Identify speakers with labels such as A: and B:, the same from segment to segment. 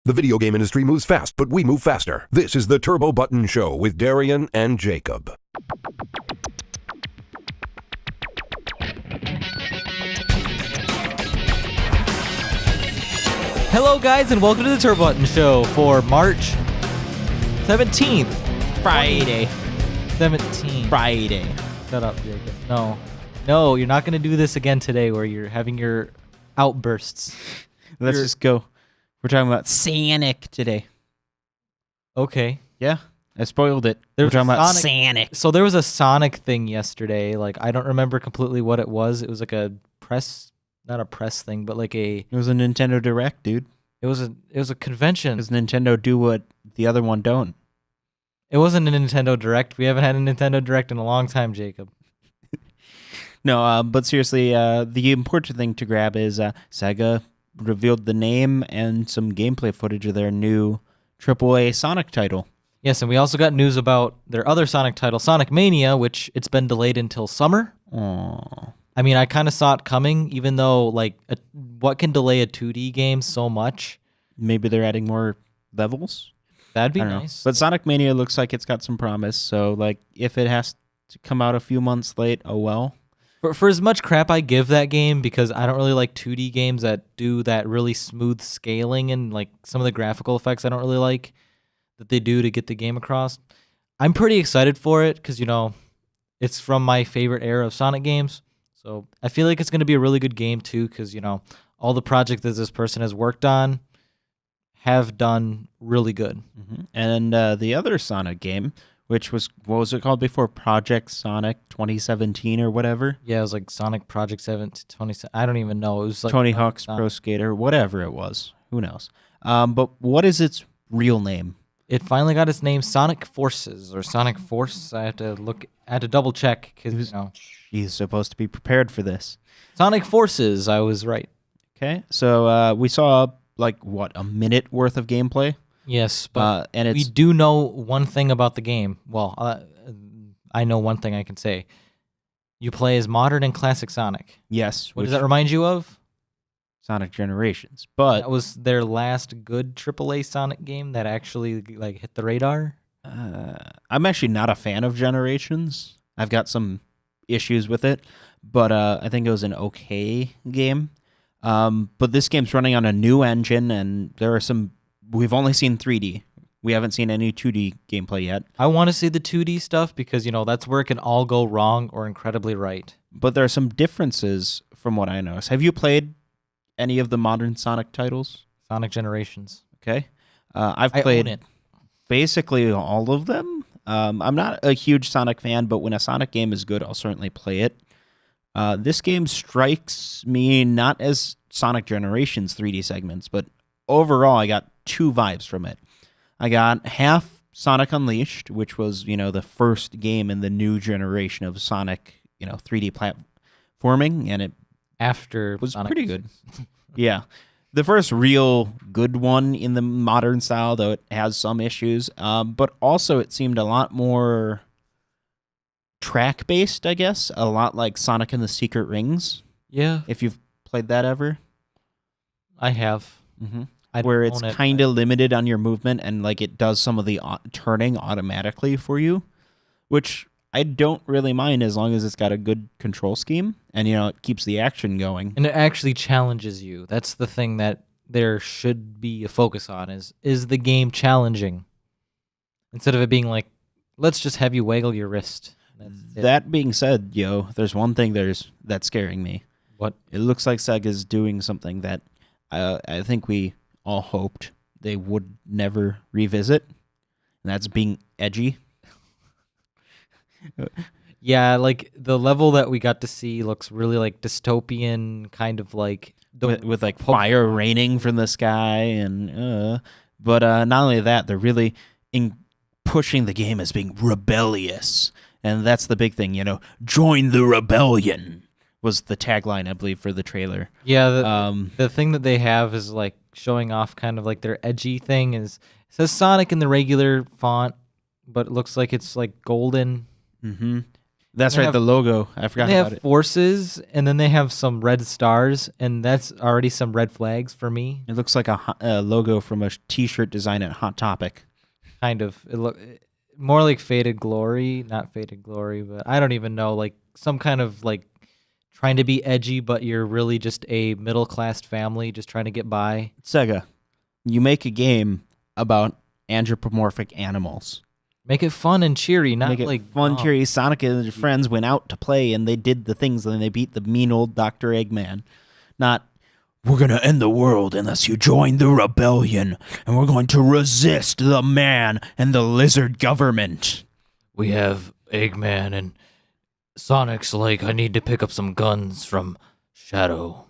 A: The video game industry moves fast, but we move faster. This is the Turbo Button Show with Darien and Jacob.
B: Hello, guys, and welcome to the Turbo Button Show for March 17th.
C: Friday.
B: 17th.
C: Friday.
B: Shut up, Jacob. No, you're not going to do this again today where you're having your outbursts.
C: Let's just go. We're talking about Sonic today.
B: Okay.
C: Yeah, I spoiled it.
B: There
C: We're
B: was
C: talking about
B: Sonic.
C: Sonic.
B: So there was a Sonic thing yesterday. Like, I don't remember completely what it was. It was like a press, not a press thing, but like a...
C: It was a Nintendo Direct, dude.
B: It was a convention.
C: Because Nintendo do what the other one don't.
B: It wasn't a Nintendo Direct. We haven't had a Nintendo Direct in a long time, Jacob.
C: No, but seriously, the important thing to grab is Sega revealed the name and some gameplay footage of their new AAA Sonic title.
B: Yes, and we also got news about their other Sonic title, Sonic Mania, which it's been delayed until summer.
C: Aww.
B: I mean, I kind of saw it coming, even though, like, what can delay a 2D game so much?
C: Maybe they're adding more levels?
B: That'd be
C: I don't know.
B: nice.
C: But Sonic Mania looks like it's got some promise, so, like, if it has to come out a few months late, oh well.
B: For as much crap I give that game, because I don't really like 2D games that do that really smooth scaling and, like, some of the graphical effects I don't really like that they do to get the game across, I'm pretty excited for it because, you know, it's from my favorite era of Sonic games. So I feel like it's going to be a really good game, too, because, you know, all the projects that this person has worked on have done really good.
C: Mm-hmm. And the other Sonic game, which was, what was it called before? Project Sonic 2017 or whatever?
B: Yeah, it was like Sonic Project 7 to 20. I don't even know. It was like
C: Tony Hawk's Pro Skater, whatever it was. Who knows? But what is its real name?
B: It finally got its name, Sonic Forces or Sonic Force. I had to double check because, you know.
C: He's supposed to be prepared for this.
B: Sonic Forces, I was right.
C: Okay, so we saw, like, what, a minute worth of gameplay?
B: Yes, but
C: and
B: we do know one thing about the game. Well, I know one thing I can say. You play as modern and classic Sonic.
C: Yes.
B: What does that remind you of?
C: Sonic Generations. But
B: that was their last good AAA Sonic game that actually, like, hit the radar.
C: I'm actually not a fan of Generations. I've got some issues with it, but I think it was an okay game. But this game's running on a new engine, and there are some... We've only seen 3D. We haven't seen any 2D gameplay yet.
B: I want to see the 2D stuff because, you know, that's where it can all go wrong or incredibly right.
C: But there are some differences from what I noticed. Have you played any of the modern Sonic titles?
B: Sonic Generations.
C: Okay. I've played basically all of them. I'm not a huge Sonic fan, but when a Sonic game is good, I'll certainly play it. This game strikes me not as Sonic Generations 3D segments, but overall, I got two vibes from it. I got half Sonic Unleashed, which was, you know, the first game in the new generation of Sonic, you know, 3D platforming, and it was
B: Sonic
C: pretty good. Yeah. The first real good one in the modern style, though it has some issues, but also it seemed a lot more track-based, I guess, a lot like Sonic and the Secret Rings.
B: Yeah.
C: If you've played that ever.
B: I have.
C: Mm-hmm. Where it's kind of limited on your movement and like it does some of the turning automatically for you, which I don't really mind as long as it's got a good control scheme and, you know, it keeps the action going.
B: And it actually challenges you. That's the thing that there should be a focus on is the game challenging instead of it being like, let's just have you waggle your wrist.
C: That being said, there's one thing that's scaring me.
B: What?
C: It looks like Sega's doing something that I think we all hoped they would never revisit, and that's being edgy.
B: Yeah, like the level that we got to see looks really like dystopian, kind of like
C: with like fire raining from the sky, and but not only that, they're really pushing the game as being rebellious, and that's the big thing. You know, join the rebellion was the tagline, I believe, for the trailer.
B: Yeah, the thing that they have is like showing off kind of like their edgy thing is it says Sonic in the regular font, but it looks like it's like golden.
C: Mm-hmm. That's right, the logo. I forgot
B: they
C: about
B: have
C: it.
B: forces, and then they have some red stars, and that's already some red flags for me.
C: It looks like a logo from a T-shirt design at Hot Topic.
B: Kind of. It look more like Faded Glory, not Faded Glory, but I don't even know. Like some kind of like trying to be edgy, but you're really just a middle-class family just trying to get by.
C: Sega, you make a game about anthropomorphic animals.
B: Make it fun and cheery, not
C: Make it
B: like
C: fun, cheery. Sonic and his friends went out to play, and they did the things, and they beat the mean old Dr. Eggman. Not, we're going to end the world unless you join the rebellion, and we're going to resist the man and the lizard government.
B: We have Eggman and Sonic's like, I need to pick up some guns from Shadow.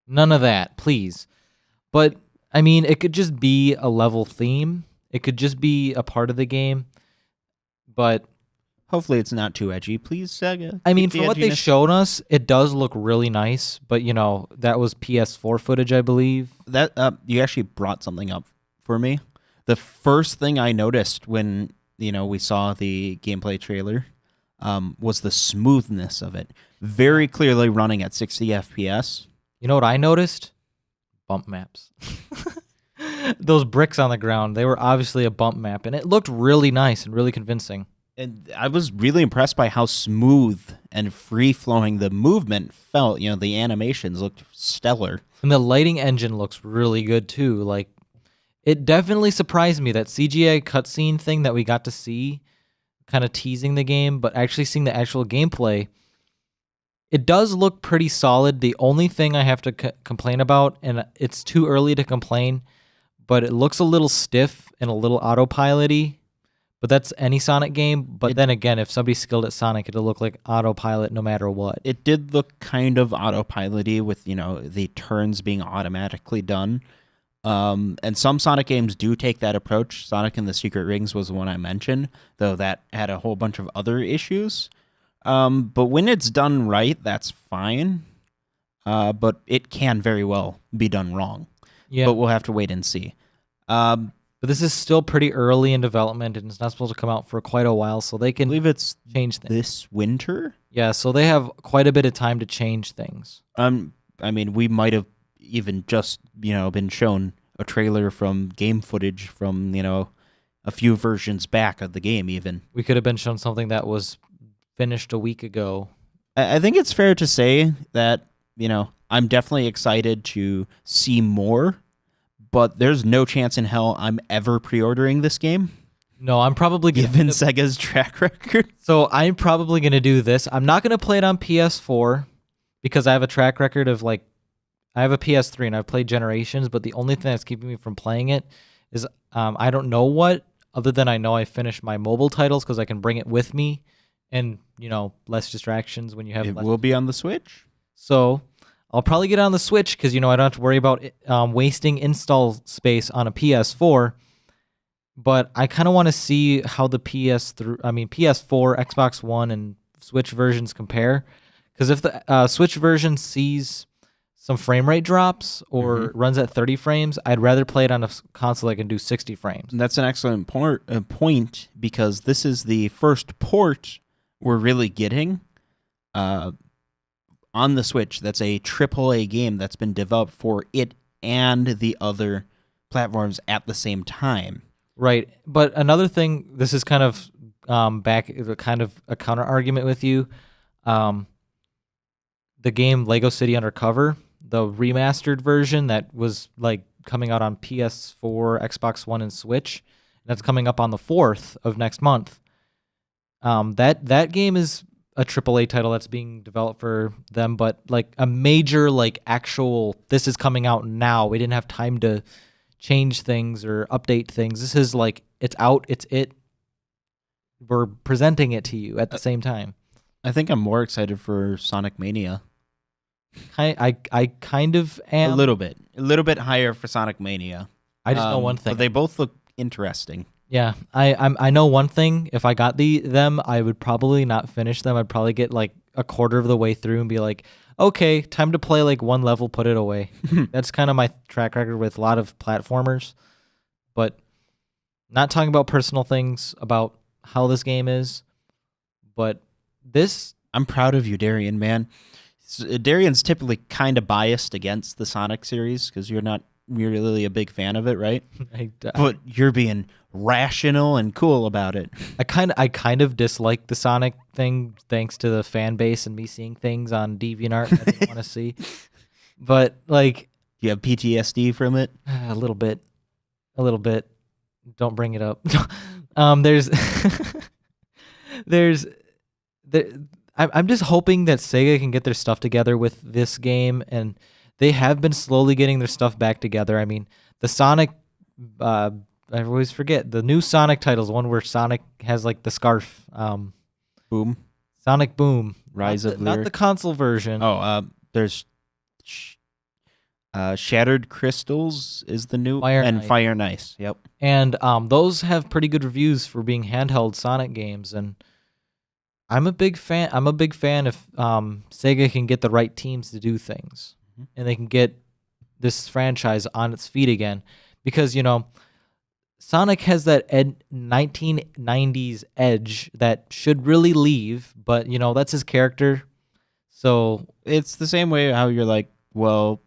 B: None of that, please. But, I mean, it could just be a level theme. It could just be a part of the game. But
C: hopefully it's not too edgy. Please, Sega.
B: I mean, for what they showed us, it does look really nice. But, you know, that was PS4 footage, I believe.
C: That you actually brought something up for me. The first thing I noticed when, we saw the gameplay trailer was the smoothness of it. Very clearly running at 60 FPS.
B: You know what I noticed? Bump maps. Those bricks on the ground, they were obviously a bump map, and it looked really nice and really convincing.
C: And I was really impressed by how smooth and free-flowing the movement felt. The animations looked stellar.
B: And the lighting engine looks really good, too. Like, it definitely surprised me, that CGI cutscene thing that we got to see, kind of teasing the game, but actually seeing the actual gameplay, it does look pretty solid. The only thing I have to complain about, and it's too early to complain, but it looks a little stiff and a little autopilot-y. But that's any Sonic game. But then again, if somebody's skilled at Sonic, it'll look like autopilot no matter what.
C: It did look kind of autopilot-y with, the turns being automatically done. And some Sonic games do take that approach. Sonic and the Secret Rings was the one I mentioned, though that had a whole bunch of other issues. But when it's done right, that's fine. But it can very well be done wrong. Yeah. But we'll have to wait and see.
B: But this is still pretty early in development, and it's not supposed to come out for quite a while, so they can change things.
C: This winter?
B: Yeah, so they have quite a bit of time to change things.
C: I mean, we might have even just, been shown a trailer from game footage from, a few versions back of the game even.
B: We could have been shown something that was finished a week ago.
C: I think it's fair to say that, I'm definitely excited to see more, but there's no chance in hell I'm ever pre-ordering this game.
B: No, I'm probably going to...
C: Given Sega's track record.
B: So I'm probably going to do this. I'm not going to play it on PS4 because I have a track record of I have a PS3 and I've played Generations, but the only thing that's keeping me from playing it is I don't know what, other than I know I finished my mobile titles because I can bring it with me and, less distractions when you have...
C: It will be on the Switch.
B: So I'll probably get it on the Switch because, I don't have to worry about wasting install space on a PS4. But I kind of want to see how the PS4, Xbox One, and Switch versions compare. Because if the Switch version sees some frame rate drops or runs at 30 frames, I'd rather play it on a console that can do 60 frames.
C: And that's an excellent point because this is the first port we're really getting on the Switch. That's a AAA game that's been developed for it and the other platforms at the same time.
B: Right. But another thing, this is kind of kind of a counter argument with you. The game Lego City Undercover, the remastered version that was coming out on PS4, Xbox One, and Switch, that's coming up on the 4th of next month. That game is a AAA title that's being developed for them, but a major actual, this is coming out now. We didn't have time to change things or update things. This is it's out, we're presenting it to you at the same time.
C: I think I'm more excited for Sonic Mania.
B: I kind of am.
C: A little bit higher for Sonic Mania.
B: I just know one thing.
C: But they both look interesting.
B: Yeah, I know one thing. If I got them, I would probably not finish them. I'd probably get a quarter of the way through and be like, okay, time to play one level, put it away. That's kind of my track record with a lot of platformers. But not talking about personal things about how this game is, but
C: I'm proud of you, Darien, man. Darien's typically kind of biased against the Sonic series because you're not really a big fan of it, right? But you're being rational and cool about it.
B: I kind of dislike the Sonic thing thanks to the fan base and me seeing things on DeviantArt I didn't want to see. But like,
C: you have PTSD from it?
B: A little bit. Don't bring it up. I'm just hoping that Sega can get their stuff together with this game, and they have been slowly getting their stuff back together. I mean, the Sonic, I always forget the new Sonic titles. One where Sonic has like the scarf.
C: Boom.
B: Sonic Boom.
C: Rise of Lyric.
B: Not the console version.
C: Oh, there's Shattered Crystals is the new
B: Fire
C: and
B: and Ice.
C: Fire and Ice. Yep.
B: And those have pretty good reviews for being handheld Sonic games, and I'm a big fan. I'm a big fan if Sega can get the right teams to do things, and they can get this franchise on its feet again, because Sonic has that 1990s edge that should really leave, but that's his character. So
C: it's the same way how you're like, well,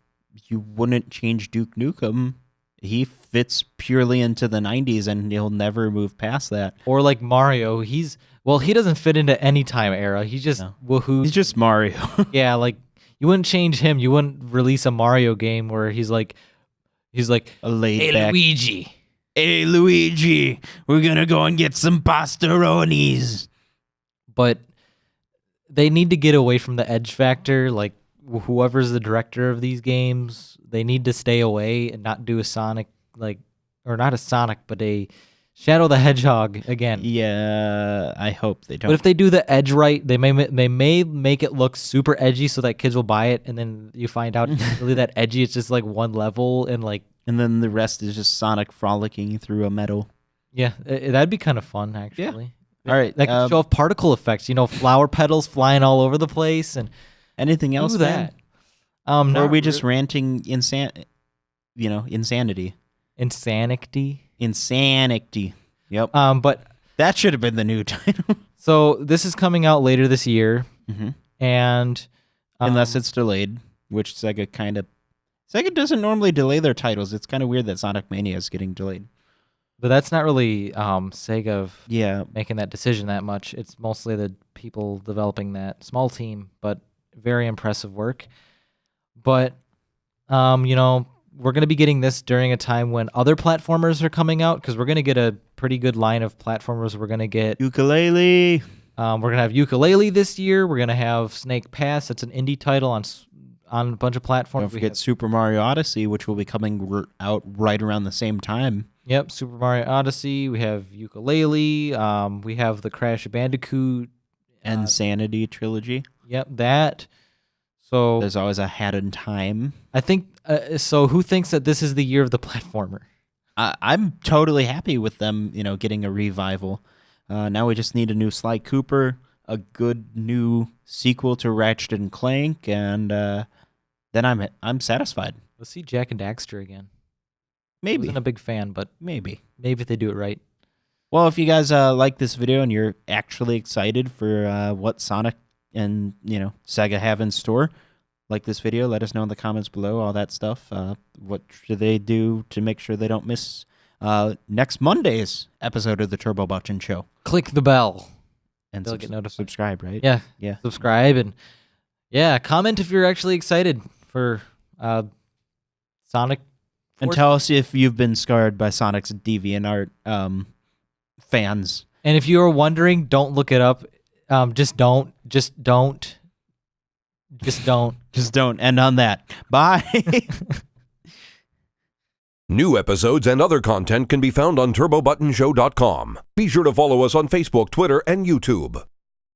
C: you wouldn't change Duke Nukem. He fits purely into the 90s, and he'll never move past that.
B: Or like Mario, he doesn't fit into any time era. He's just woohoo.
C: He's just Mario.
B: Yeah, like you wouldn't change him. You wouldn't release a Mario game where he's like
C: A laid
B: hey
C: back.
B: Luigi.
C: Hey Luigi, we're gonna go and get some pastaronis.
B: But they need to get away from the edge factor. Like whoever's the director of these games, they need to stay away and not do a Sonic or not a Sonic, but a Shadow the Hedgehog again.
C: Yeah, I hope they don't.
B: But if they do the edge right, they may make it look super edgy so that kids will buy it, and then you find out it's really that edgy. It's just like one level and
C: then the rest is just Sonic frolicking through a meadow.
B: Yeah, that'd be kind of fun actually.
C: All right,
B: that could show off particle effects. Flower petals flying all over the place and
C: anything else.
B: Do that.
C: Or are we just ranting insanity? Insanity. Yep.
B: But
C: that should have been the new title.
B: So this is coming out later this year, and
C: unless it's delayed, which Sega doesn't normally delay their titles. It's kind of weird that Sonic Mania is getting delayed.
B: But that's not really Sega making that decision that much. It's mostly the people developing that small team, but very impressive work. But we're going to be getting this during a time when other platformers are coming out, because we're going to get a pretty good line of platformers. We're going to get
C: Yooka-Laylee.
B: We're going to have Yooka-Laylee this year. We're going to have Snake Pass. It's an indie title on a bunch of platforms.
C: Don't forget Super Mario Odyssey, which will be coming out right around the same time.
B: Yep, Super Mario Odyssey. We have Yooka-Laylee. We have the Crash Bandicoot.
C: Insanity trilogy.
B: Yep, that. So
C: there's always a Hat in Time.
B: I think so. Who thinks that this is the year of the platformer?
C: I'm totally happy with them, getting a revival. Now we just need a new Sly Cooper, a good new sequel to Ratchet and Clank, and then I'm satisfied.
B: Let's see Jack and Daxter again.
C: Maybe.
B: I wasn't a big fan, but
C: maybe
B: if they do it right.
C: Well, if you guys like this video and you're actually excited for what Sonic and Sega have in store, like this video, let us know in the comments below, all that stuff. What should they do to make sure they don't miss next Monday's episode of the Turbo Button Show?
B: Click the bell
C: and
B: they'll get notified.
C: Subscribe, right?
B: Yeah. Subscribe and comment if you're actually excited for Sonic.
C: And tell us if you've been scarred by Sonic's DeviantArt fans.
B: And if you are wondering, don't look it up. Just don't.
C: And on that, bye.
A: New episodes and other content can be found on TurboButtonShow.com. Be sure to follow us on Facebook, Twitter, and YouTube.